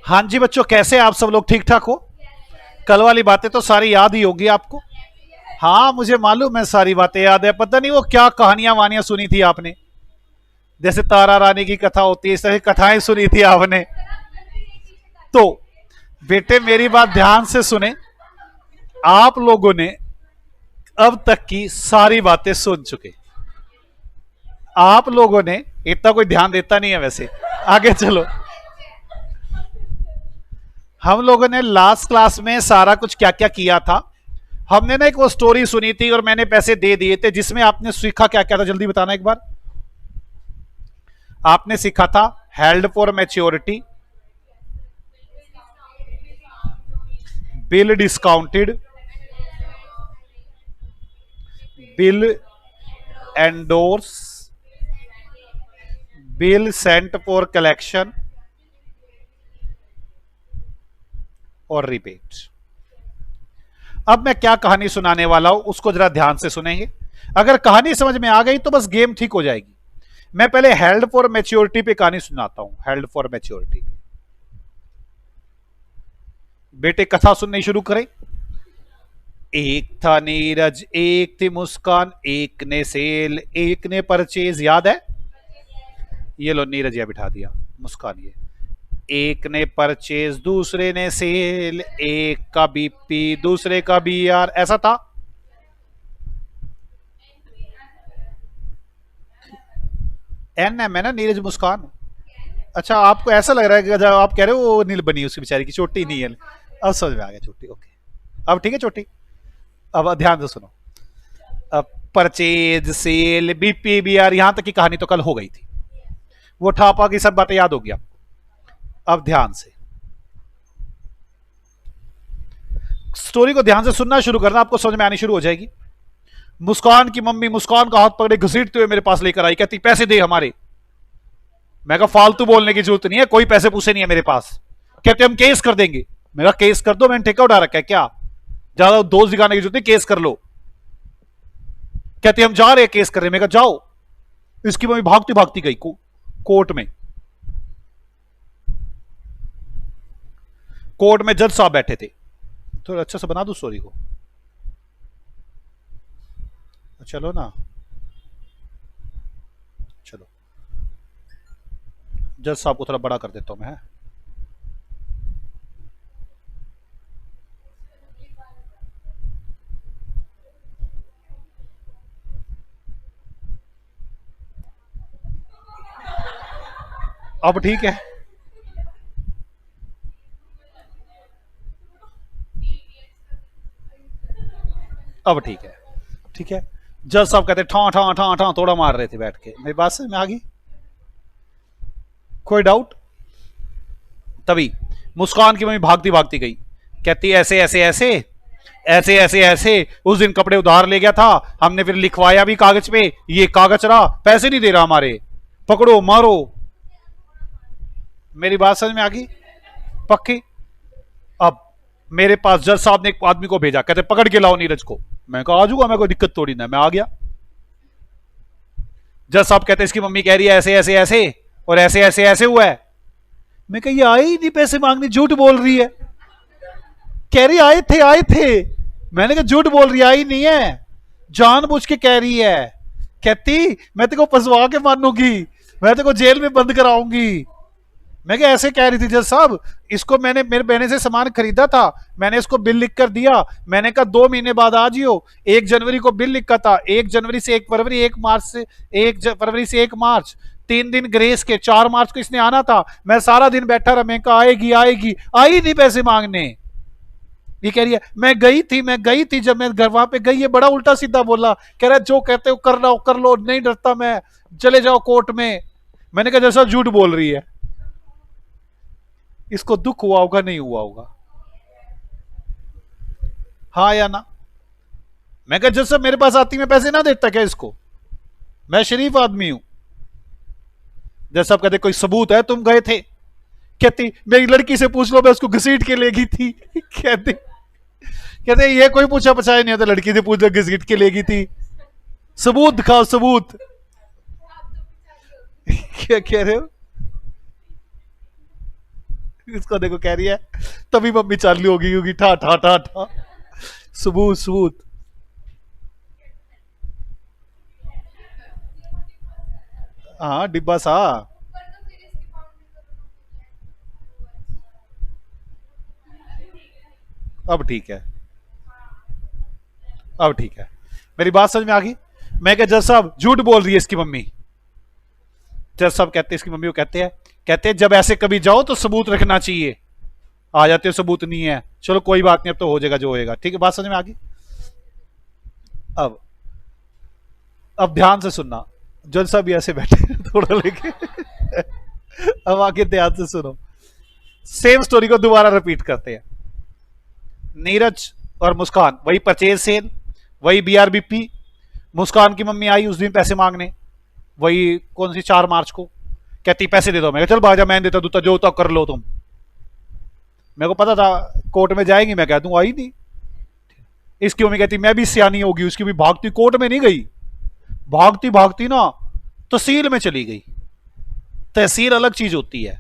हाँ जी बच्चों, कैसे आप सब लोग? ठीक ठाक हो? कल वाली बातें तो सारी याद ही होगी आपको। हाँ मुझे मालूम है, सारी बातें याद है। पता नहीं वो क्या कहानियां वानियां सुनी थी आपने, जैसे तारा रानी की कथा होती है इस तरह की कथाएं सुनी थी आपने। तो बेटे मेरी बात ध्यान से सुने। आप लोगों ने अब तक की सारी बातें सुन चुके। आप लोगों ने इतना कोई ध्यान देता नहीं है वैसे। आगे चलो। हम लोगों ने लास्ट क्लास में सारा कुछ क्या क्या किया था। हमने ना एक वो स्टोरी सुनी थी और मैंने पैसे दे दिए थे, जिसमें आपने सीखा क्या क्या था, जल्दी बताना एक बार। आपने सीखा था held for maturity, bill discounted, bill endorse, bill sent for collection और रिपेट। अब मैं क्या कहानी सुनाने वाला हूं उसको जरा ध्यान से सुनेंगे। अगर कहानी समझ में आ गई तो बस गेम ठीक हो जाएगी। मैं पहले हेल्ड फॉर मैच्योरिटी पे कहानी सुनाता हूं। Held for maturity. बेटे कथा सुननी शुरू करें। एक था नीरज, एक थी मुस्कान, एक ने सेल, एक ने परचेज। याद है? ये लो नीरज या बिठा दिया, मुस्कान ये। एक ने परचेज, दूसरे ने सेल, एक का बीपी दूसरे का बीआर। ऐसा था। एन एम है ना, नीरज मुस्कान। अच्छा आपको ऐसा लग रहा है कि जब आप कह रहे हो वो नील बनी उसकी बेचारी की चोटी नहीं है। अब समझ में आ गया, चोटी। ओके अब ठीक है चोटी। अब ध्यान से सुनो। अब परचेज, सेल, बीपी बीआर, यहां तक की कहानी तो कल हो गई थी। वो ठापा की सब बातें याद होगी आपको। अब ध्यान से स्टोरी को ध्यान से सुनना शुरू करना, आपको समझ में आनी शुरू हो जाएगी। मुस्कान की मम्मी मुस्कान का हाथ पकड़े घसीटते हुए मेरे पास लेकर आई, कहती पैसे दे हमारे। मैं कहा फालतू बोलने की जरूरत नहीं है, कोई पैसे पूसे नहीं है मेरे पास। कहते हम केस कर देंगे। मेरा केस कर दो, मैंने ठेका उठा रखा है क्या? ज्यादा दोस्त दिखाने की जरूरत नहीं, केस कर लो। कहते हम जा रहे हैं केस कर रहे। मैं कहा जाओ। इसकी मम्मी भागती भागती गई कोर्ट में। कोर्ट में जज साहब बैठे थे। थोड़ा अच्छा से बना दो स्टोरी को। चलो ना, चलो जज साहब को थोड़ा बड़ा कर देता हूं मैं। अब ठीक है। अब ठीक है, ठीक है। जज साहब कहते ठा ठा ठा ठा थोड़ा मार रहे थे बैठ के। मेरी बात से मैं आ गई? कोई डाउट? तभी मुस्कान की मम्मी भागती भागती गई, कहती ऐसे ऐसे ऐसे ऐसे ऐसे ऐसे। उस दिन कपड़े उधार ले गया था, हमने फिर लिखवाया भी कागज पे, ये कागज रहा, पैसे नहीं दे रहा हमारे, पकड़ो मारो। मेरी बात समझ में आ गई? पक्की? अब मेरे पास जज साहब ने एक आदमी को भेजा, कहते पकड़ के लाओ नीरज को। मैं कहा आ जाऊंगा, मैं कोई दिक्कत थोड़ी ना। मैं आ गया। जज साहब कहते इसकी मम्मी कह रही है ऐसे ऐसे ऐसे और ऐसे ऐसे ऐसे हुआ है। मैं कहा ये आए ही नहीं पैसे मांगने, झूठ बोल रही है। कह रही आए थे आए थे। मैंने कहा झूठ बोल रही, आई नहीं है, जानबूझ के कह रही है। कहती मैं तेको फंसवा के मानूंगी, मैं तेको जेल में बंद कराऊंगी। मैं क्या ऐसे कह रही थी जज साहब? इसको मैंने मेरे बहने से सामान खरीदा था, मैंने इसको बिल लिख कर दिया। मैंने कहा 2 महीने बाद आ जियो। 1 जनवरी को बिल लिखा था, 1 जनवरी से 1 फरवरी, 1 मार्च से 1 फरवरी से 1 मार्च, 3 दिन ग्रेस के। 4 मार्च को इसने आना था। मैं सारा दिन बैठा रहा, मैं कहा आएगी आएगी, आई नहीं पैसे मांगने। ये कह रही है मैं गई थी जब मैं घर वहां पे गई, ये बड़ा उल्टा सीधा बोला। कह रहा है जो कहते हो कर लो, नहीं डरता मैं, चले जाओ कोर्ट में। मैंने कहा जैसा झूठ बोल रही है। इसको दुख हुआ होगा, नहीं हुआ होगा? हाँ या ना? मैं कहा जैसा मेरे पास आती मैं पैसे ना देता क्या इसको? मैं शरीफ आदमी हूं। जैसा कहते कोई सबूत है तुम गए थे? कहती मेरी लड़की से पूछ लो, मैं उसको घसीट के ले गई थी। कहते कहते ये कोई पूछा पछाया नहीं होता, लड़की से पूछ लो घसीट के ले गई थी। सबूत दिखाओ सबूत। क्या कह रहे हो? इसको देखो कह रही है तभी मम्मी चालू होगी क्योंकि ठा ठा ठा ठा सबूत सबूत। हाँ डिब्बा सा। अब ठीक है, अब ठीक है, मेरी बात समझ में आ गई। मैं क्या जज साहब झूठ बोल रही है इसकी मम्मी। जज साहब कहते हैं इसकी मम्मी को कहते हैं जब ऐसे कभी जाओ तो सबूत रखना चाहिए। आ जाते हो सबूत नहीं है, चलो कोई बात नहीं अब तो हो जाएगा जो होएगा। ठीक है बात समझ में आ गई। अब अब ध्यान से सुनना, जज साहब भी ऐसे बैठे थोड़ा लेके अब आगे ध्यान से सुनो, सेम स्टोरी को दोबारा रिपीट करते हैं। नीरज और मुस्कान वही परचेज सेल, वही बीआरबीपी। मुस्कान की मम्मी आई उस दिन पैसे मांगने, वही कौन सी 4 मार्च को, कहती पैसे दे दो। मैं चल बाजा मैं देता दूता जो होता कर लो तुम। मेरे को पता था कोर्ट में जाएंगी, मैं कह दूं आई नहीं। इसकी मम्मी कहती मैं भी सियानी होगी, उसकी भी भागती कोर्ट में नहीं गई, भागती भागती ना तहसील में चली गई। तहसील अलग चीज होती है,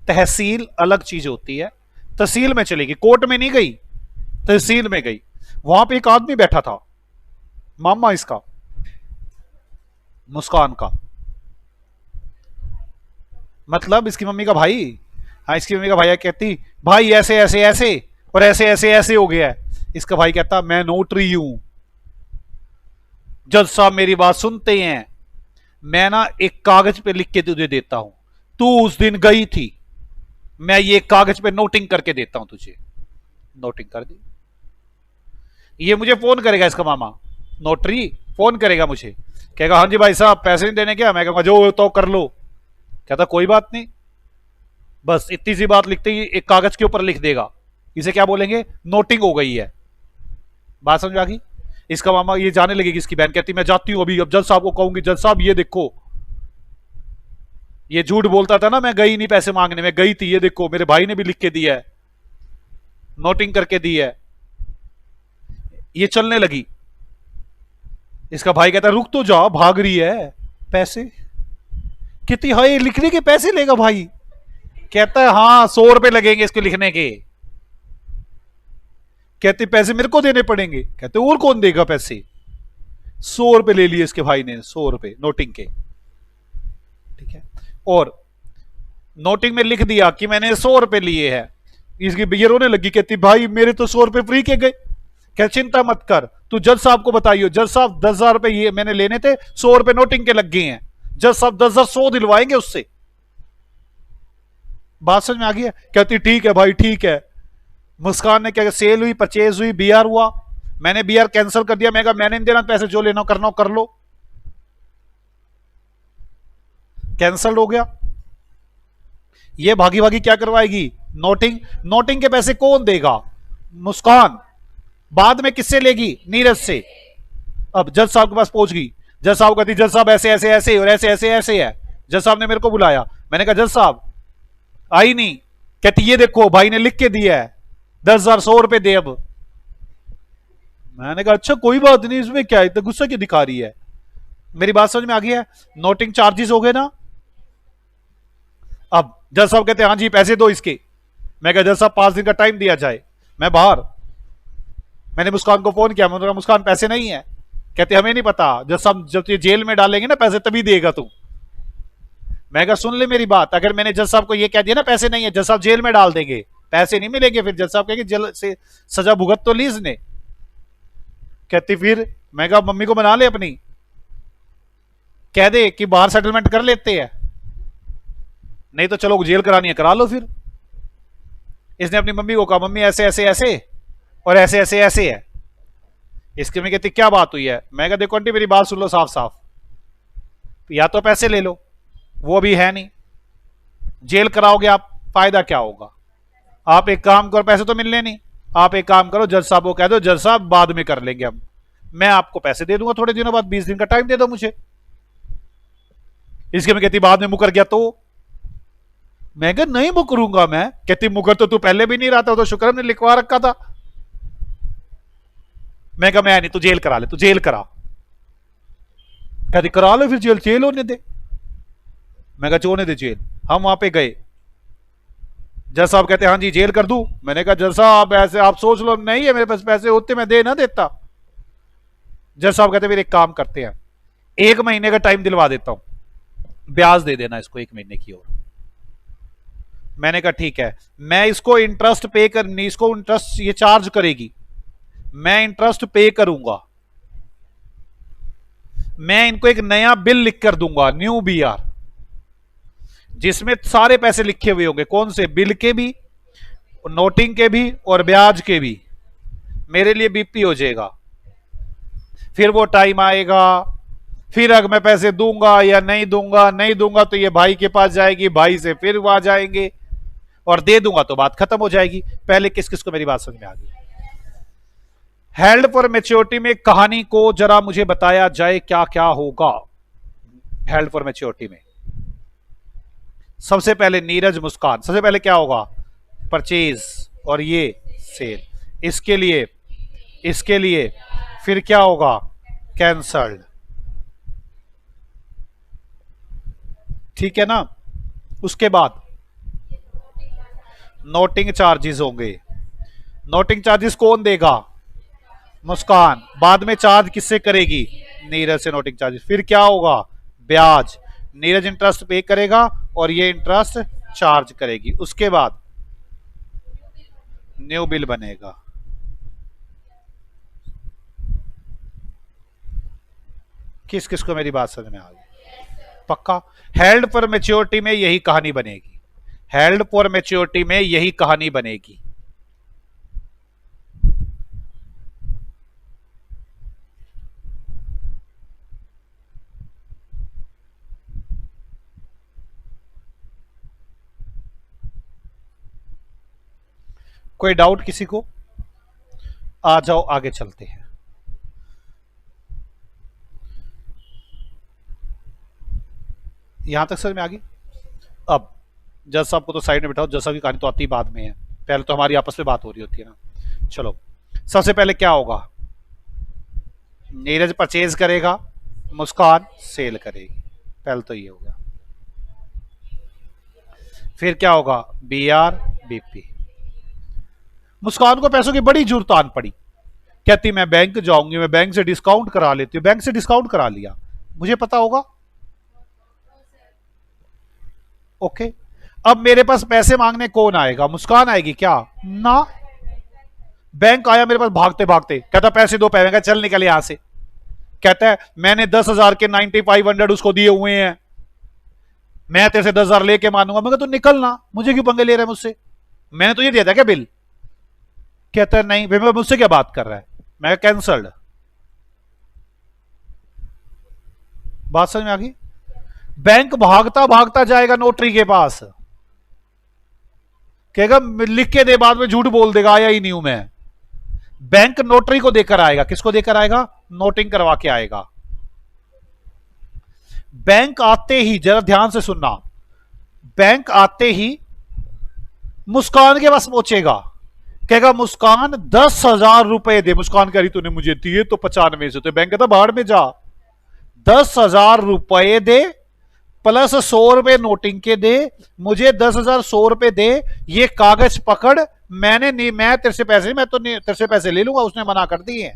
तहसील अलग चीज होती है। तहसील में चली गई, कोर्ट में नहीं गई, तहसील में गई। वहां पे एक आदमी बैठा था, मामा इसका मुस्कान का, मतलब इसकी मम्मी का भाई। हाँ इसकी मम्मी का भाई कहती भाई ऐसे ऐसे ऐसे और ऐसे ऐसे ऐसे हो गया है। इसका भाई कहता मैं नोटरी हूं, जज साहब मेरी बात सुनते हैं, मैं ना एक कागज पे लिख के तुझे देता हूं, तू उस दिन गई थी, मैं ये कागज पे नोटिंग करके देता हूं तुझे। नोटिंग कर दी, ये मुझे फोन करेगा इसका मामा, नोटरी फोन करेगा मुझे, कहेगा हाँ जी भाई साहब पैसे नहीं देने क्या, मैं कहूंगा जो तो कर लो। कहता कोई बात नहीं, बस इतनी सी बात लिखते ही एक कागज के ऊपर लिख देगा, इसे क्या बोलेंगे नोटिंग हो गई है। बात समझ आ गई। इसका मामा ये जाने लगेगी, इसकी बहन कहती मैं जाती हूं अभी, अब जज साहब को कहूंगी जज साहब ये देखो ये झूठ बोलता था ना, मैं गई नहीं पैसे मांगने, में गई थी, ये देखो मेरे भाई ने भी लिख के दिया है, नोटिंग करके दी है। ये चलने लगी, इसका भाई कहता रुक तो जा, भाग रही है पैसे। कितनी हाई लिखने के पैसे लेगा भाई, कहता है हाँ 100 रुपए लगेंगे इसके लिखने के। कहते पैसे मेरे को देने पड़ेंगे, कहते और कौन देगा पैसे। 100 रुपए ले लिए इसके भाई ने, 100 रुपए नोटिंग के। ठीक है, और नोटिंग में लिख दिया कि मैंने 100 रुपए लिए हैं। इसकी भैया रोने लगी, कहती भाई मेरे तो 100 रुपए फ्री के गए। क्या चिंता मत कर, तू जज साहब को बताइयो, जज साहब 10,000 रुपए ये मैंने लेने थे, 100 रुपए नोटिंग के लग गए हैं, जज साहब 10,000 100 दिलवाएंगे उससे। बात समझ में आ गई है। कहती ठीक है भाई ठीक है। मुस्कान ने क्या, सेल हुई, परचेज हुई, बीआर हुआ, मैंने बीआर कैंसिल कर दिया, मैं कहा मैंने नहीं देना पैसे, जो लेना करना कर लो, कैंसिल हो गया। ये भागी भागी क्या करवाएगी नोटिंग, नोटिंग के पैसे कौन देगा, मुस्कान। बाद में किससे लेगी, नीरज से। अब जज साहब के पास पहुंच गई, जज साहब कहती जज साहब ऐसे ऐसे ऐसे और ऐसे ऐसे ऐसे है। जज साहब ने मेरे को बुलाया, मैंने कहा जज साहब आई नहीं, कहती ये देखो भाई ने लिख के दिया है 10,000 100 रुपए दे। अब मैंने कहा अच्छा कोई बात नहीं, इसमें क्या इतना गुस्सा क्यों दिखा रही है। मेरी बात समझ में आ गई है। नोटिंग चार्जेस हो गए ना। अब जज साहब कहते हैं हाँ जी पैसे दो इसके। मैं कहा जज साहब 5 दिन का टाइम दिया जाए, मैं बाहर। मैंने मुस्कान को फोन किया, मैंने कहा मुस्कान पैसे नहीं है। कहते हमें नहीं पता, जज साहब जब तुझे जेल में डालेंगे ना पैसे तभी देगा तू। मैं कहा सुन ले मेरी बात, अगर मैंने जज साहब को ये कह दिया ना पैसे नहीं है, जज साहब जेल में डाल देंगे, पैसे नहीं मिलेंगे, फिर जज साहब कहेंगे जेल से सजा भुगत तो ली इसने। कहती फिर, मैं कहा मम्मी को मना ले अपनी, कह दे कि बाहर सेटलमेंट कर लेते हैं, नहीं तो चलो जेल करानी है करा लो। फिर इसने अपनी मम्मी को कहा मम्मी ऐसे ऐसे ऐसे और ऐसे ऐसे ऐसे है। इसकी मम्मी कहती क्या बात हुई है। मैं कहा देखो आंटी मेरी बात सुन लो साफ साफ, या तो पैसे ले लो, वो भी है नहीं, जेल कराओगे आप, फायदा क्या होगा। आप एक काम करो, पैसे तो मिलने नहीं, आप एक काम करो जज साहब को कह दो जज साहब बाद में कर लेंगे हम, मैं आपको पैसे दे दूंगा थोड़े दिनों बाद, 20 दिन का टाइम दे दो मुझे। इसके में कहती बाद में मुकर गया तो। मैं कहा नहीं मुकरूंगा मैं। कहती मुकर तो तू पहले भी नहीं रहा था, तो शुक्र ने लिखवा रखा था। मैं कहा मैं नहीं, तू जेल करा ले, तू जेल करा। कहती करा लो फिर जेल, जेल होने दे। मैं कहा होने दे जेल। हम वहां पे गए, जज साहब कहते हैं हाँ जी जेल कर दूं। मैंने कहा जज साहब ऐसे आप सोच लो, नहीं है मेरे पास पैसे, होते मैं दे ना देता। जज साहब कहते फिर एक काम करते हैं, 1 महीने का टाइम दिलवा देता हूं, ब्याज दे देना इसको 1 महीने की। और मैंने कहा ठीक है, मैं इसको इंटरेस्ट पे कर, इसको इंटरेस्ट ये चार्ज करेगी, मैं इंटरेस्ट पे करूंगा, मैं इनको एक नया बिल लिख कर दूंगा, न्यू बीआर, जिसमें सारे पैसे लिखे हुए होंगे। कौन से? बिल के भी, नोटिंग के भी और ब्याज के भी। मेरे लिए बीपी हो जाएगा। फिर वो टाइम आएगा, फिर अगर मैं पैसे दूंगा या नहीं दूंगा, नहीं दूंगा तो ये भाई के पास जाएगी, भाई से फिर वहां जाएंगे, और दे दूंगा तो बात खत्म हो जाएगी। पहले किस किस को मेरी बात समझ में आ गई? हेल्ड फॉर मैच्योरिटी में कहानी को जरा मुझे बताया जाए, क्या क्या होगा हेल्ड फॉर मैच्योरिटी में। सबसे पहले नीरज मुस्कान, सबसे पहले क्या होगा? परचेज और ये सेल, इसके लिए फिर क्या होगा? कैंसल्ड। ठीक है ना? उसके बाद नोटिंग चार्जेस होंगे। नोटिंग चार्जेस कौन देगा? मुस्कान। बाद में चार्ज किससे करेगी? नीरज से नोटिंग चार्जेस। फिर क्या होगा? ब्याज। नीरज इंटरेस्ट पे करेगा और ये इंटरेस्ट चार्ज करेगी। उसके बाद न्यू बिल बनेगा। किस किस को मेरी बात समझ में आ गई? पक्का? हेल्ड फॉर मैच्योरिटी में यही कहानी बनेगी। हेल्ड फॉर मैच्योरिटी में यही कहानी बनेगी। कोई डाउट किसी को? आ जाओ आगे चलते हैं। यहां तक समझ में आ गई? अब जज साहब को तो साइड में बिठाओ, जज साहब की कहानी तो आती बाद में है, पहले तो हमारी आपस में बात हो रही होती है ना। चलो, सबसे पहले क्या होगा? नीरज परचेज करेगा, मुस्कान सेल करेगी। पहले तो ये होगा। फिर क्या होगा? B R BP. मुस्कान को पैसों की बड़ी जरूरत आन पड़ी, कहती मैं बैंक जाऊंगी, मैं बैंक से डिस्काउंट करा लेती हूँ। बैंक से डिस्काउंट करा लिया, मुझे पता होगा। ओके, अब मेरे पास पैसे मांगने कौन आएगा? मुस्कान आएगी क्या? ना। बैंक आया मेरे पास भागते भागते, कहता पैसे दो, पैसे। चल निकल यहां से। कहता है मैंने 10,000 के 9500 उसको दिए हुए हैं, मैं तेरे से 10,000 लेके मानूंगा। मैं तू निकलना, मुझे क्यों पंगे ले रहा है मुझसे? मैंने तुझे दिया था क्या बिल? कहता है नहीं, भाई मुझसे क्या बात कर रहा है? मैं कैंसल्ड। बात समझ में आ गई? बैंक भागता भागता जाएगा नोटरी के पास, कहेगा लिख के दे, बाद में झूठ बोल देगा आया ही नहीं हूं मैं। बैंक नोटरी को देकर आएगा। किसको देकर आएगा? नोटिंग करवा के आएगा। बैंक आते ही, जरा ध्यान से सुनना, बैंक आते ही मुस्कान के पास पहुंचेगा, कहेगा मुस्कान 10,000 रुपए दे। मुस्कान कह रही तूने मुझे दिए तो 95 से, तो बैंक कहता बाहर में जा, 10,000 रुपए दे प्लस 100 रुपए नोटिंग के दे, मुझे 10,000 100 रुपए दे, ये कागज पकड़। मैंने नहीं, मैं तेरे से पैसे, मैं तो तेरे से पैसे ले लूंगा, उसने मना कर दिए।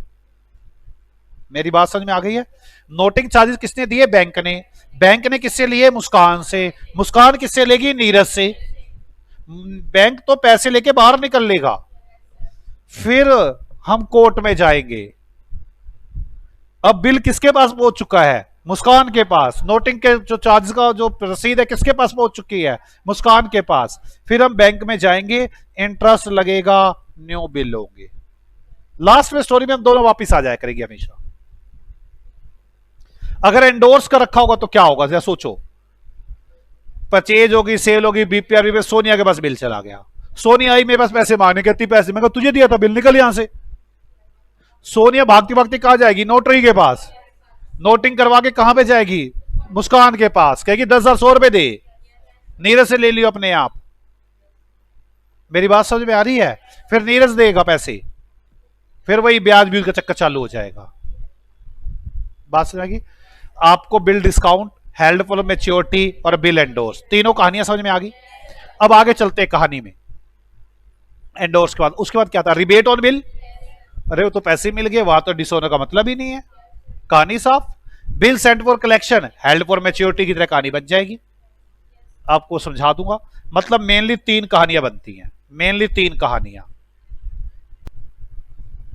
मेरी बात समझ में आ गई है? नोटिंग चार्जेस किसने दिए? बैंक ने। बैंक ने किससे लिए? मुस्कान से। मुस्कान किससे लेगी? नीरज से। बैंक तो पैसे लेके बाहर निकल लेगा, फिर हम कोर्ट में जाएंगे। अब बिल किसके पास पहुंच चुका है? मुस्कान के पास। नोटिंग के जो चार्ज का जो रसीद है किसके पास पहुंच चुकी है? मुस्कान के पास। फिर हम बैंक में जाएंगे, इंटरेस्ट लगेगा, न्यू बिल होंगे। लास्ट में स्टोरी में हम दोनों वापिस आ जाया करेंगे हमेशा। अगर एंडोर्स का रखा होगा तो क्या होगा जरा सोचो। परचेज होगी, सेल होगी, बीपीआर में सोनिया के पास बिल चला गया। सोनिया आई मेरे पास पैसे मांगने, कहती पैसे, मैं तुझे दिया था बिल, निकल यहां से। सोनिया भागती भागती कहां जाएगी? नोटरी के पास। नोटिंग करवा के कहां पे जाएगी? मुस्कान के पास। कहेगी 10,000 100 रुपए दे, नीरज से ले लियो अपने आप। मेरी बात समझ में आ रही है? फिर नीरज देगा पैसे, फिर वही ब्याज भी का चक्कर चालू हो जाएगा। बात समझ आएगी? आपको bill discount, held for maturity और बिल एंडोर्स, तीनों कहानियां समझ में आ गई। अब आगे चलते हैं कहानी में। एंडोर्स के बाद उसके बाद क्या था, रिबेट ऑन बिल। अरे वो तो पैसे मिल गए, वहां तो डिसोनर का मतलब ही नहीं है, कहानी साफ। Bill sent for collection, held for maturity की तरह कहानी बन जाएगी। आपको समझा दूंगा, मतलब मेनली 3 कहानियां बनती हैं, मेनली 3 कहानियां।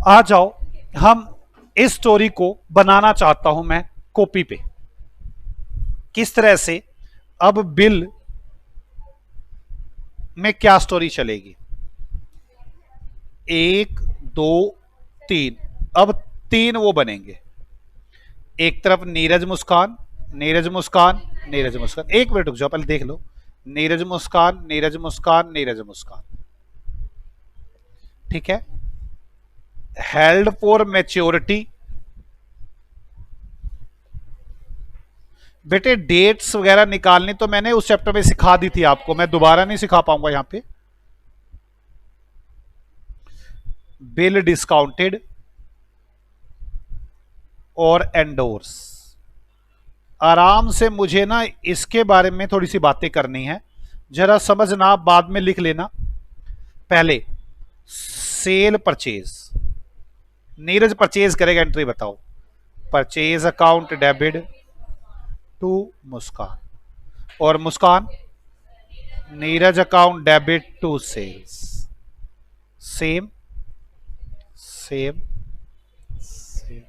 आ जाओ, हम इस स्टोरी को बनाना चाहता हूं मैं कॉपी पे। किस तरह से, अब बिल में क्या स्टोरी चलेगी, 1 2 3, अब 3 वो बनेंगे। एक तरफ नीरज मुस्कान, नीरज मुस्कान, नीरज मुस्कान। एक मिनट रुक जाओ, पहले देख लो। नीरज मुस्कान, नीरज मुस्कान, नीरज मुस्कान, ठीक है। हेल्ड फॉर मैच्योरिटी, बेटे डेट्स वगैरह निकालनी तो मैंने उस चैप्टर में सिखा दी थी आपको, मैं दोबारा नहीं सिखा पाऊंगा यहां पे। बिल डिस्काउंटेड और एंडोर्स, आराम से मुझे ना इसके बारे में थोड़ी सी बातें करनी है, जरा समझना, बाद में लिख लेना। पहले सेल परचेज, नीरज परचेज करेगा, एंट्री बताओ। Purchase account debit to Muskan, और Muskan Neeraj account debit to sales. Same same same.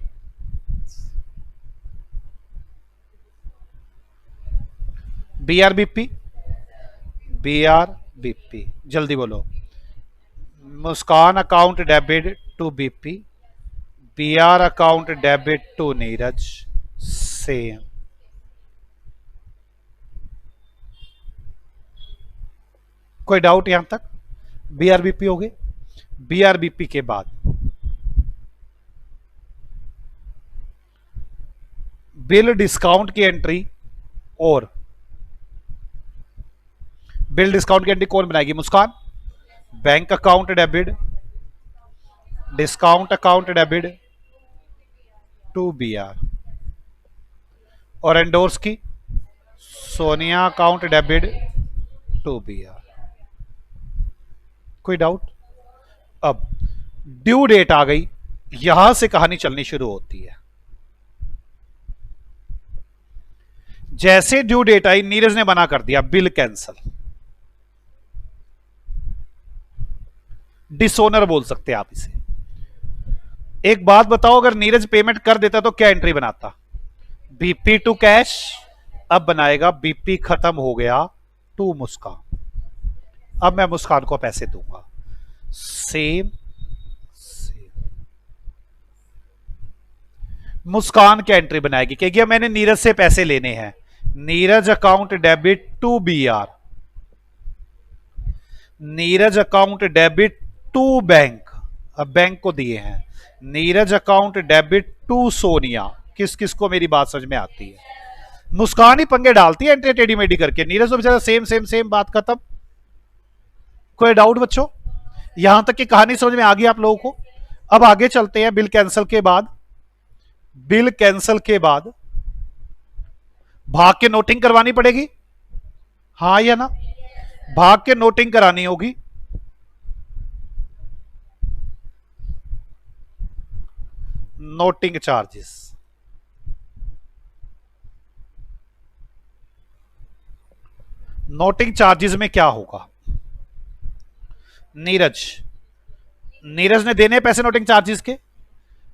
BRBP, BRBP, जल्दी बोलो। Muskan account debit to BP, BR account debit to Neeraj, same. कोई डाउट यहां तक? बीआरबीपी हो गए। बीआरबीपी के बाद बिल डिस्काउंट की एंट्री, और बिल डिस्काउंट की एंट्री कौन बनाएगी, Muskan. Bank account debit, discount account debit to B R, और एंडोर्स की Sonia account debit to BR. कोई डाउट? अब ड्यू डेट आ गई, यहां से कहानी चलनी शुरू होती है। जैसे ड्यू डेट आई, नीरज ने मना कर दिया, बिल कैंसल। डिसोनर बोल सकते हैं आप इसे। एक बात बताओ, अगर नीरज पेमेंट कर देता तो क्या एंट्री बनाता, बीपी टू कैश, अब बनाएगा बीपी खत्म हो गया टू मुस्कान, अब मैं मुस्कान को पैसे दूंगा। Same same. मुस्कान क्या एंट्री बनाएगी, कहेगी मैंने नीरज से पैसे लेने हैं, Neeraj account debit to BR, Neeraj account debit to bank, अब बैंक को दिए हैं, Neeraj account debit to Sonia. किस किस को मेरी बात समझ में आती है? मुस्कान ही पंगे डालती है एंट्री टेढ़ी मेढ़ी करके, नीरज तो बेचारा सेम सेम सेम, बात खत्म। कोई डाउट बच्चों? यहां तक की कहानी समझ में आ गई आप लोगों को? अब आगे चलते हैं। बिल कैंसल के बाद, बिल कैंसल के बाद भाग के नोटिंग करवानी पड़ेगी, हाँ या ना? भाग के नोटिंग करानी होगी। नोटिंग चार्जेस, नोटिंग चार्जेस में क्या होगा, नीरज, नीरज ने देने पैसे नोटिंग चार्जेस के,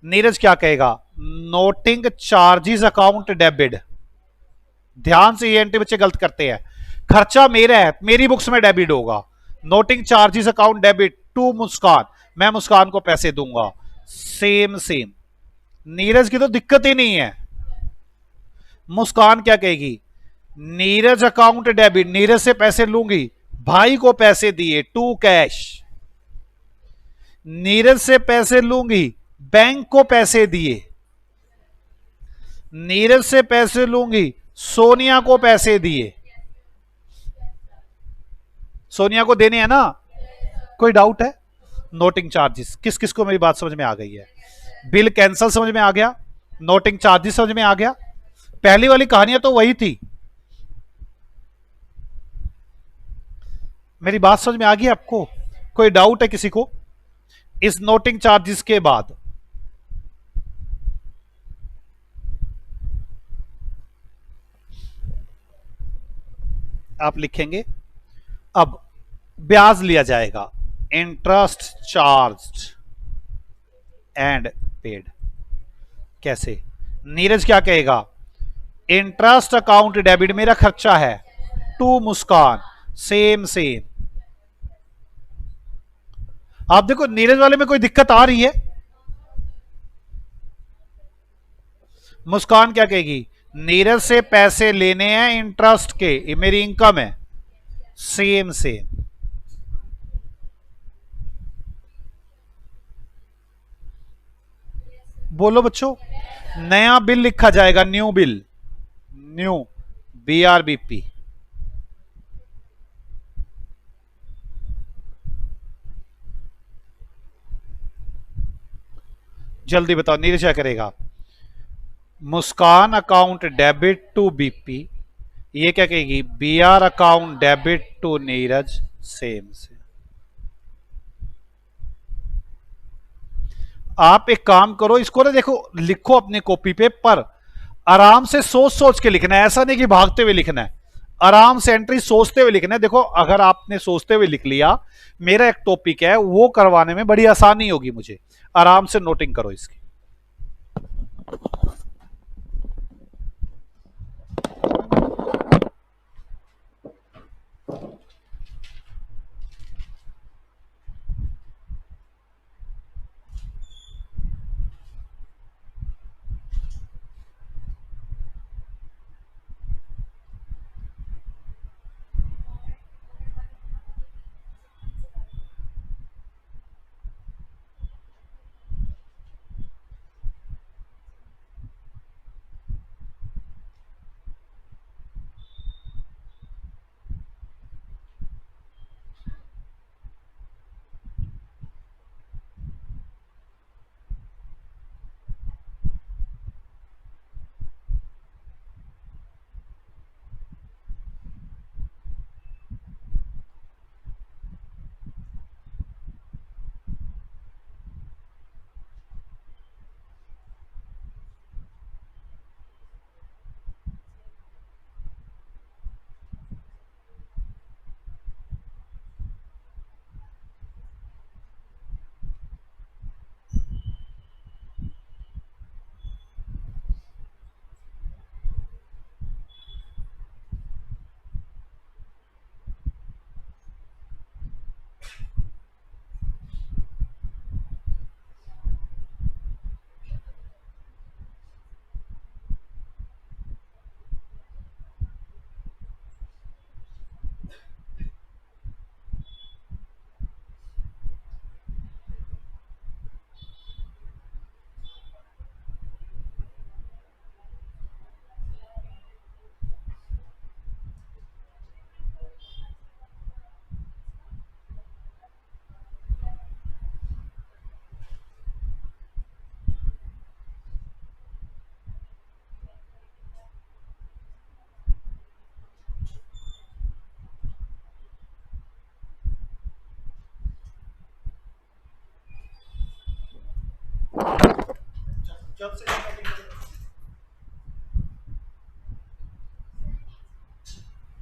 नीरज क्या कहेगा, नोटिंग चार्जेस अकाउंट डेबिट। ध्यान से ये एंट्री बच्चे गलत करते हैं, खर्चा मेरा है, मेरी बुक्स में डेबिट होगा, noting charges account debit to Muskan, मैं मुस्कान को पैसे दूंगा। Same same. नीरज की तो दिक्कत ही नहीं है। मुस्कान क्या कहेगी, नीरज अकाउंट डेबिट, नीरज से पैसे लूंगी, भाई को पैसे दिए टू कैश, नीरज से पैसे लूंगी, बैंक को पैसे दिए, नीरज से पैसे लूंगी, सोनिया को पैसे दिए। सोनिया को देने हैं ना? कोई डाउट है? नोटिंग चार्जेस, किस किस को मेरी बात समझ में आ गई है? बिल कैंसल समझ में आ गया, नोटिंग चार्जेस समझ में आ गया। पहली वाली कहानियां तो वही थी, मेरी बात समझ में आ गई आपको? कोई डाउट है किसी को इस नोटिंग चार्जेस के बाद? आप लिखेंगे अब ब्याज लिया जाएगा, इंटरेस्ट चार्ज एंड पेड। कैसे? नीरज क्या कहेगा? इंटरेस्ट अकाउंट डेबिट मेरा खर्चा है, टू मुस्कान सेम सेम। आप देखो नीरज वाले में कोई दिक्कत आ रही है? मुस्कान क्या कहेगी? नीरज से पैसे लेने हैं इंटरेस्ट के, ये मेरी इनकम है, सेम सेम। बोलो बच्चों, नया बिल लिखा जाएगा, न्यू बिल, न्यू BRBP। जल्दी बताओ नीरज क्या करेगा? Muskan account debit to BP, ये क्या कहेगी? BR account debit to Neeraj, same से। आप एक काम करो, इसको ना देखो, लिखो अपनी कॉपी पे, पर आराम से सोच सोच के लिखना है, ऐसा नहीं कि भागते हुए लिखना है, आराम से एंट्री सोचते हुए लिखना है। देखो अगर आपने सोचते हुए लिख लिया, मेरा एक टॉपिक है वो करवाने में बड़ी आसानी होगी मुझे। आराम से नोटिंग करो इसकी।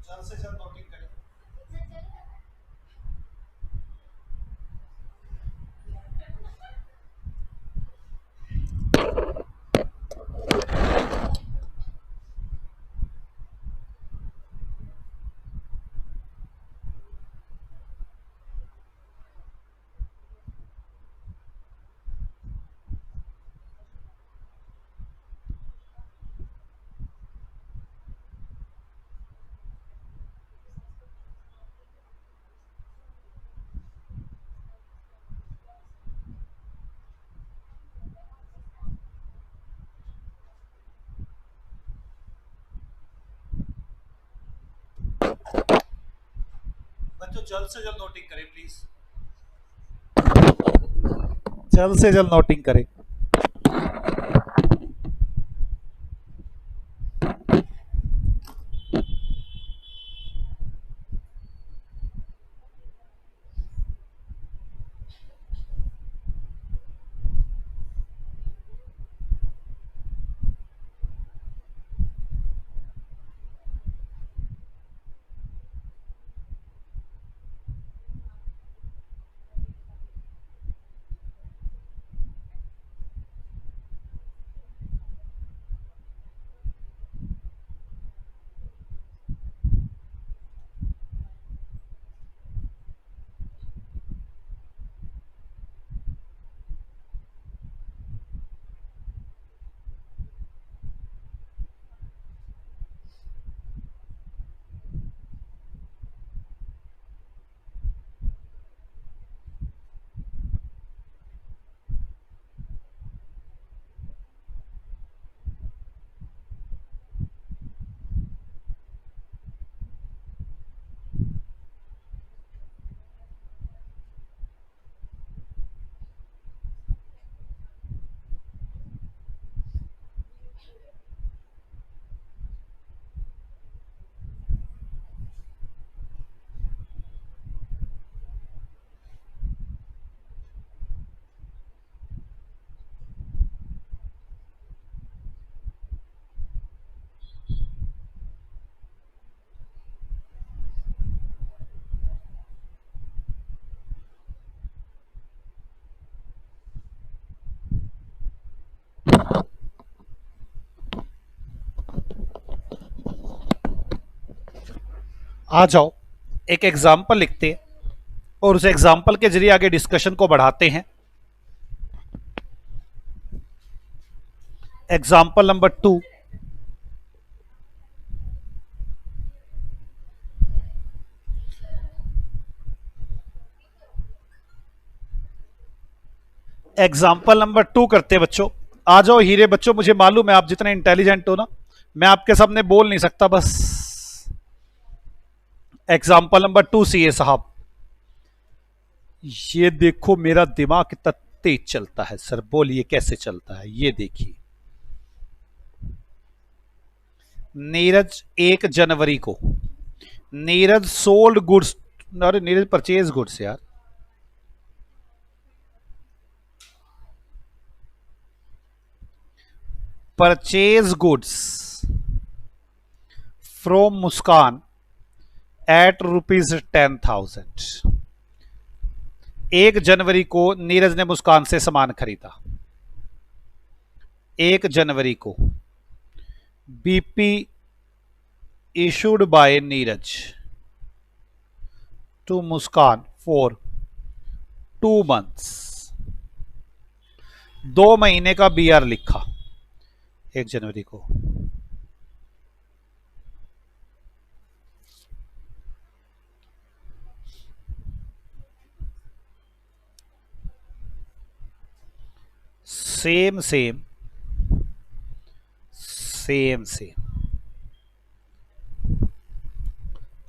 जल्द से जल्द नोटिंग करें। बच्चों जल्द से जल्द नोटिंग करें प्लीज, जल्द से जल्द नोटिंग करें। आ जाओ एक एग्जाम्पल लिखते हैं और उस एग्जाम्पल के जरिए आगे डिस्कशन को बढ़ाते हैं। एग्जाम्पल नंबर 2, एग्जाम्पल नंबर 2 करते हैं बच्चों। आ जाओ हीरे बच्चों, मुझे मालूम है आप जितने इंटेलिजेंट हो ना, मैं आपके सामने बोल नहीं सकता बस। एग्जाम्पल नंबर 2 सीए साहब, ये देखो मेरा दिमाग कितना तेज चलता है सर, बोलिए कैसे चलता है, ये देखिए। नीरज 1 जनवरी को, नीरज सोल्ड गुड्स, अरे नीरज परचेज गुड्स यार, purchase goods from Muskan at ₹10,000। 1 जनवरी को नीरज ने मुस्कान से सामान खरीदा। 1 जनवरी को BP issued by Neeraj to Muskan for 2 months। 2 महीने का बीआर लिखा 1 जनवरी को। Same same same same.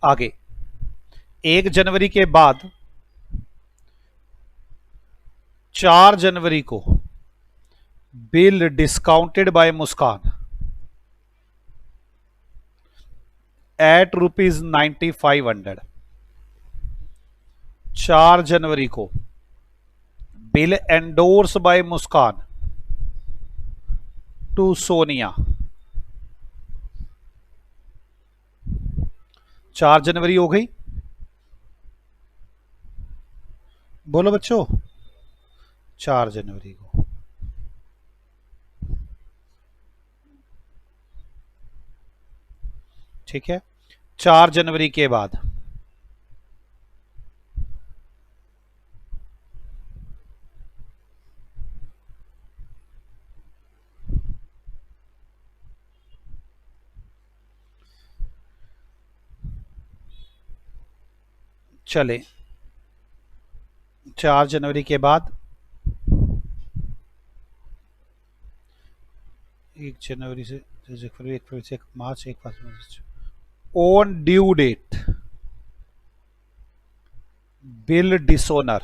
आगे 1 जनवरी के बाद 4 जनवरी को bill discounted by Muskan at ₹9500। 4 जनवरी को bill endorse by Muskan to Sonia. 4 जनवरी हो गई, बोलो बच्चों। 4 जनवरी को ठीक है। 4 जनवरी के बाद चले, 4 जनवरी के बाद 1 जनवरी से 1 फरवरी से 1 मार्च 1 on due date bill dishonour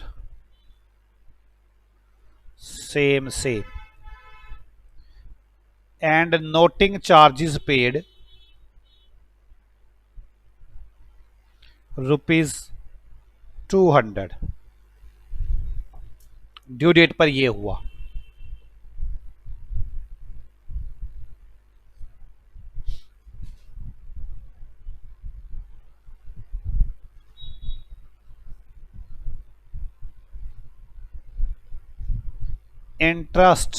same same and noting charges paid ₹200। Due date पर यह हुआ। Interest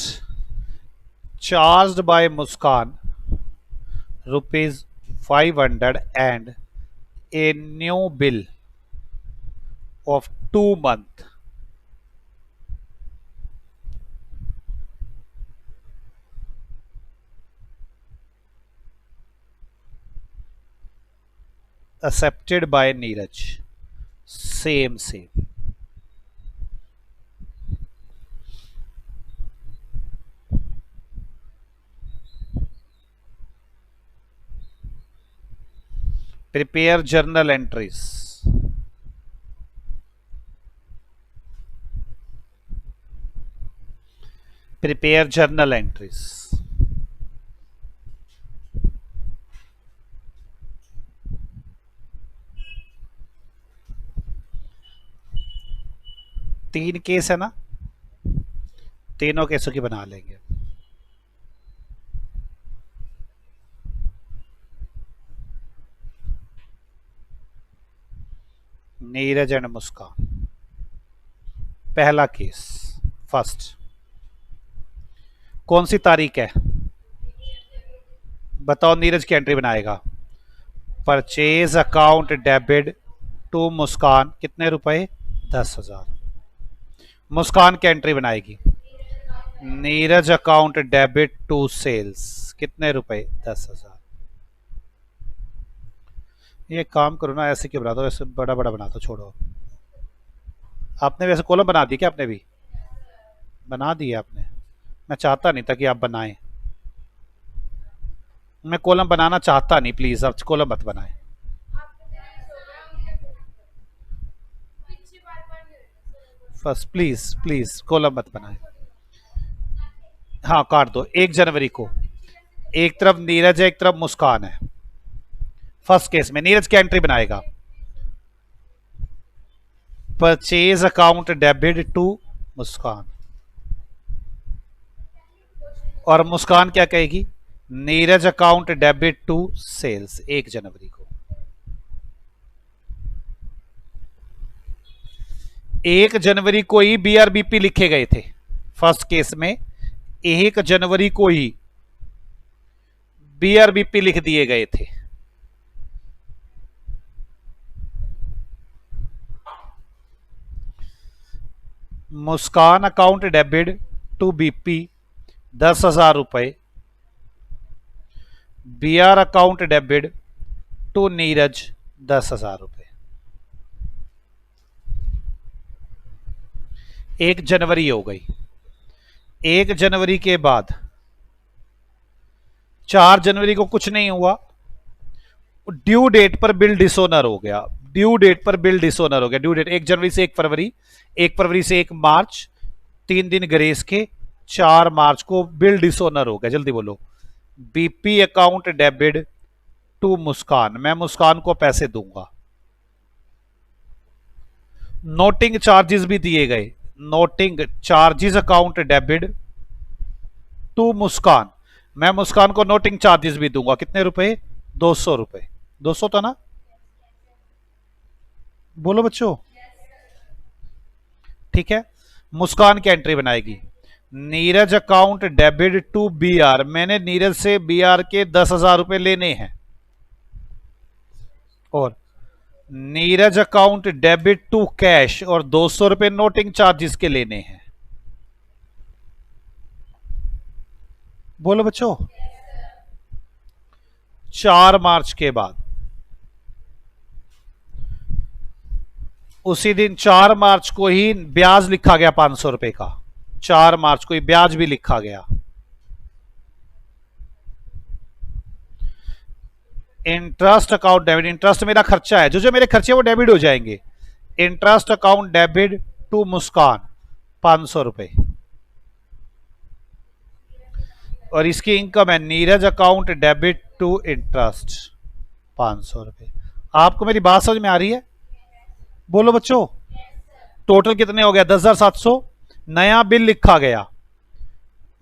charged by Muskan ₹500 and a new bill of 2 months accepted by Neeraj। same same। prepare journal entries। prepare journal entries। तीन case है ना, तीनों केसों की बना लेंगे। नीरज एंड मुस्कान, पहला केस फर्स्ट। कौन सी तारीख है बताओ, नीरज की एंट्री बनाएगा purchase account debit to Muskan, कितने रुपए? 10,000। मुस्कान की एंट्री बनाएगी। Neeraj account debit to sales, कितने रुपए? 10,000। ये काम करो ना, ऐसे क्यों बना दो, ऐसे बड़ा बड़ा बना दो, छोड़ो। आपने वैसे कॉलम बना दी क्या? आपने भी बना दी है आपने? मैं चाहता नहीं था कि आप बनाएं, मैं कॉलम बनाना चाहता नहीं, प्लीज आप कॉलम मत बनाएं। फर्स्ट प्लीज प्लीज कॉलम मत बनाएं। हाँ काट दो। 1 जनवरी को एक तरफ नीरज है एक तरफ मुस्कान है। फर्स्ट केस में नीरज की एंट्री बनाएगा, purchase account debit to Muskan, और मुस्कान क्या कहेगी? Neeraj account debit to sales 1 जनवरी को। 1 जनवरी को ही बीआरबीपी लिखे गए थे। फर्स्ट केस में 1 जनवरी को ही बीआरबीपी लिख दिए गए थे। Muskan account debit to BP 10,000 रुपए, BR account debit to Neeraj 10,000 रुपए। 1 जनवरी हो गई। 1 जनवरी के बाद 4 जनवरी को कुछ नहीं हुआ, ड्यू डेट पर बिल डिसोनर हो गया। ड्यू डेट पर बिल डिसोनर हो गया। ड्यू डेट 1 जनवरी से 1 फरवरी, 1 फरवरी से 1 मार्च, 3 दिन ग्रेस के, 4 मार्च को बिल डिसोनर हो गया। जल्दी बोलो। BP account debit to Muskan, मैं मुस्कान को पैसे दूंगा। नोटिंग चार्जेस भी दिए गए। Noting charges account debit to Muskan, मैं मुस्कान को नोटिंग चार्जेस भी दूंगा। कितने रुपए? 200 रुपए। 200 था ना? बोलो बच्चों। ठीक है। मुस्कान की एंट्री बनाएगी, Neeraj account debit to BR, मैंने नीरज से बीआर के 10,000 रुपए लेने हैं, और Neeraj account debit to cash, और 200 रुपए नोटिंग चार्जेस के लेने हैं। बोलो बच्चों। 4 मार्च के बाद, उसी दिन 4 मार्च को ही ब्याज लिखा गया 500 रुपए का। 4 मार्च को ही ब्याज भी लिखा गया। इंटरेस्ट अकाउंट डेबिट, इंटरेस्ट मेरा खर्चा है, जो जो मेरे खर्चे वो डेबिट हो जाएंगे। Interest account debit to Muskan 500 रुपए, और इसकी इनकम है Neeraj account debit to interest 500 रुपए। आपको मेरी बात समझ में आ रही है? बोलो बच्चों। टोटल कितने हो गया? 10,700। नया बिल लिखा गया,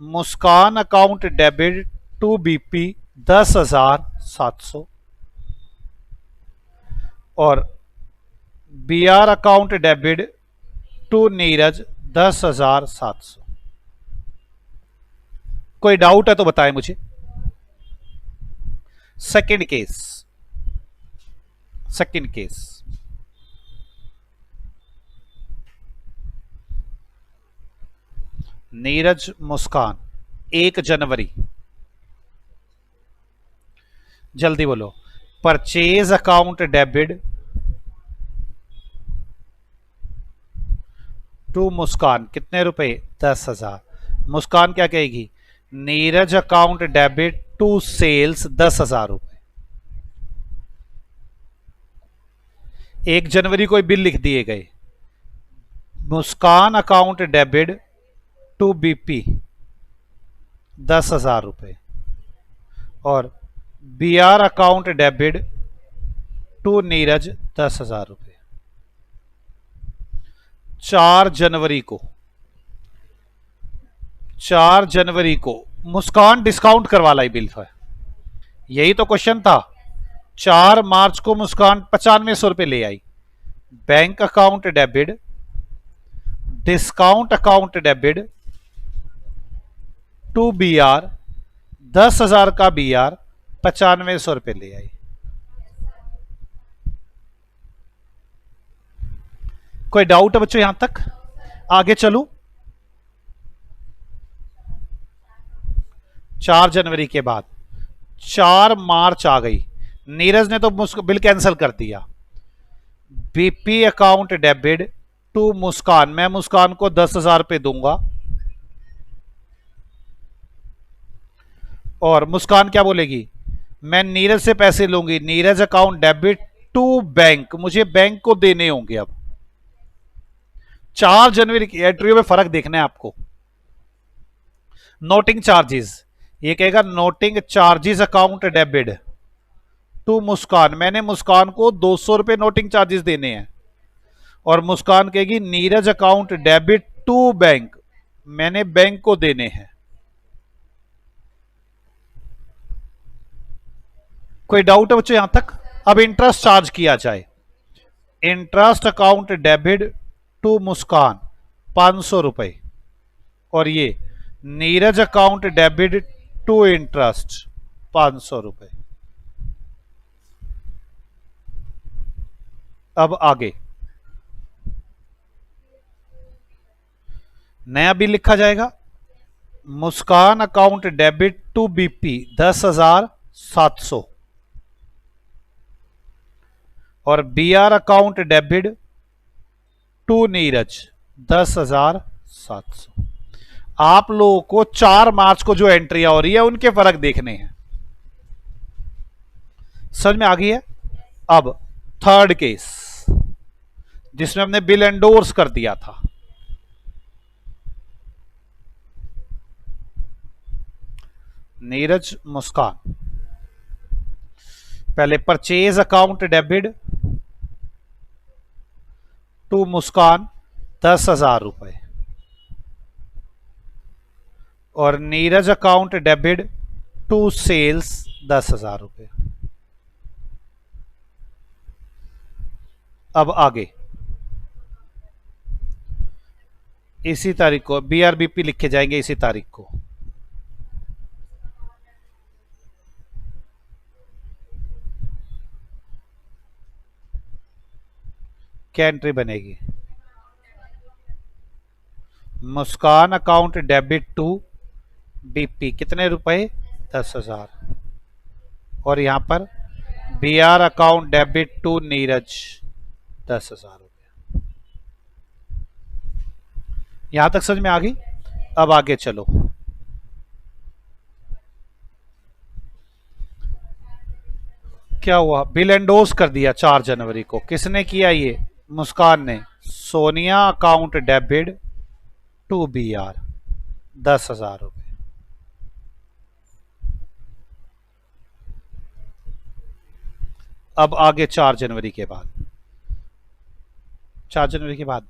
Muskan account debit to BP 10,700, और BR account debit to Neeraj 10,700। कोई डाउट है तो बताएं मुझे। Second case, second case, Neeraj Muskan 1 जनवरी, जल्दी बोलो। Purchase account debit to Muskan, कितने रुपए? 10,000। मुस्कान क्या कहेगी? Neeraj account debit to sales 10,000 रुपए। 1 जनवरी को बिल लिख दिए गए, Muskan account debit to BP 10,000 रुपए, और BR account debit to Neeraj 10,000 रुपए। 4 जनवरी को, 4 जनवरी को मुस्कान डिस्काउंट करवा लाई बिल पर। यही तो क्वेश्चन था। 4 मार्च को मुस्कान 9500 रुपए ले आई। Bank account debit, discount account debit to BR 10,000 का बीआर 9500 रुपए ले आई। कोई डाउट है बच्चों यहां तक? आगे चलूं। 4 जनवरी के बाद 4 मार्च आ गई। नीरज ने तो बिल कैंसिल कर दिया। BP account debit to Muskan, मैं मुस्कान को 10,000 रुपए दूंगा। और मुस्कान क्या बोलेगी, मैं नीरज से पैसे लूंगी। Neeraj account debit to bank, मुझे बैंक को देने होंगे। अब 4 जनवरी की एंट्रियों में फर्क देखना है आपको। नोटिंग चार्जेस, ये कहेगा noting charges account debit to Muskan, मैंने मुस्कान को 200 रुपए नोटिंग चार्जेस देने हैं। और मुस्कान कहेगी Neeraj account debit to bank, मैंने बैंक को देने हैं। कोई डाउट है बच्चों यहां तक? अब इंटरेस्ट चार्ज किया जाए। Interest account debit to Muskan 500 रुपए, और ये Neeraj account debit to interest 500 रुपए। अब आगे नया बिल लिखा जाएगा। Muskan account debit to BP 10,700, और BR account debit to Neeraj 10,700। आप लोगों को 4 मार्च को जो एंट्रियां हो रही है उनके फर्क देखने हैं। समझ में आ गई है? अब थर्ड केस जिसमें हमने बिल एंडोर्स कर दिया था। नीरज मुस्कान, पहले purchase account debit to Muskan 10,000 रुपए, और Neeraj account debit to sales 10,000 रुपए। अब आगे इसी तारीख को बीआरबीपी लिखे जाएंगे, इसी तारीख को। क्या एंट्री बनेगी? Muskan account debit to BP कितने रुपए? 10,000, और यहां पर BR account debit to Neeraj 10,000 रुपए। यहां तक समझ में आ गई? अब आगे चलो। क्या हुआ? बिल एंडोर्स कर दिया 4 जनवरी को। किसने किया? ये मुस्कान ने। Sonia account debit to BR 10,000 रुपए। अब आगे 4 जनवरी के बाद, 4 जनवरी के बाद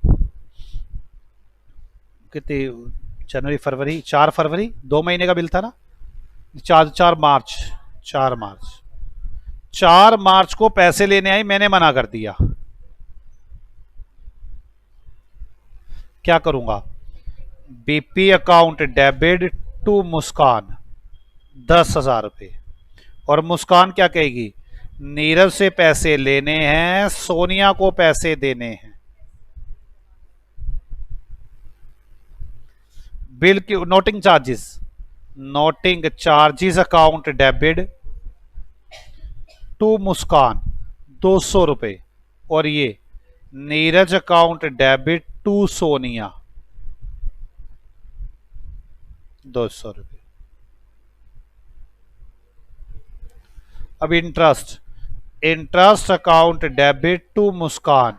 कितनी? जनवरी फरवरी, 4 फरवरी 2 महीने का बिल था ना। 4 मार्च, 4 मार्च, 4 मार्च को पैसे लेने आई, मैंने मना कर दिया। क्या करूंगा? BP account debit to Muskan 10,000 रुपए, और मुस्कान क्या कहेगी? नीरज से पैसे लेने हैं, सोनिया को पैसे देने हैं। बिल की noting charges, noting charges account debit to Muskan 200 रुपए, और ये Neeraj account debit to Sonia 200 रुपए। अब interest, interest account debit to Muskan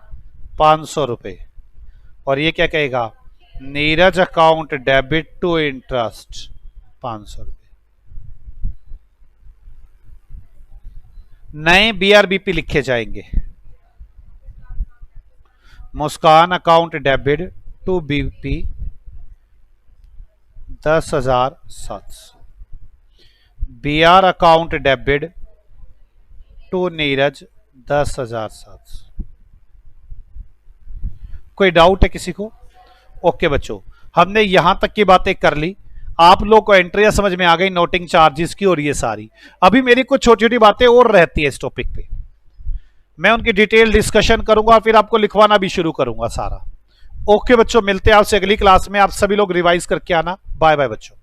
500 रुपए, और ये क्या कहेगा? Neeraj account debit to interest 500 रुपए। नए बीआरबीपी लिखे जाएंगे। Muskan account debit to BP 10,700, BR account debit to Neeraj 10,700। कोई डाउट है किसी को? ओके बच्चों, हमने यहां तक की बातें कर ली। आप लोग को एंट्रियां समझ में आ गई नोटिंग चार्जेस की, और ये सारी। अभी मेरी कुछ छोटी छोटी बातें और रहती है इस टॉपिक पे। मैं उनकी डिटेल डिस्कशन करूंगा और फिर आपको लिखवाना भी शुरू करूंगा सारा। ओके बच्चों, मिलते हैं आपसे अगली क्लास में। आप सभी लोग रिवाइज करके आना। बाय बाय बच्चों।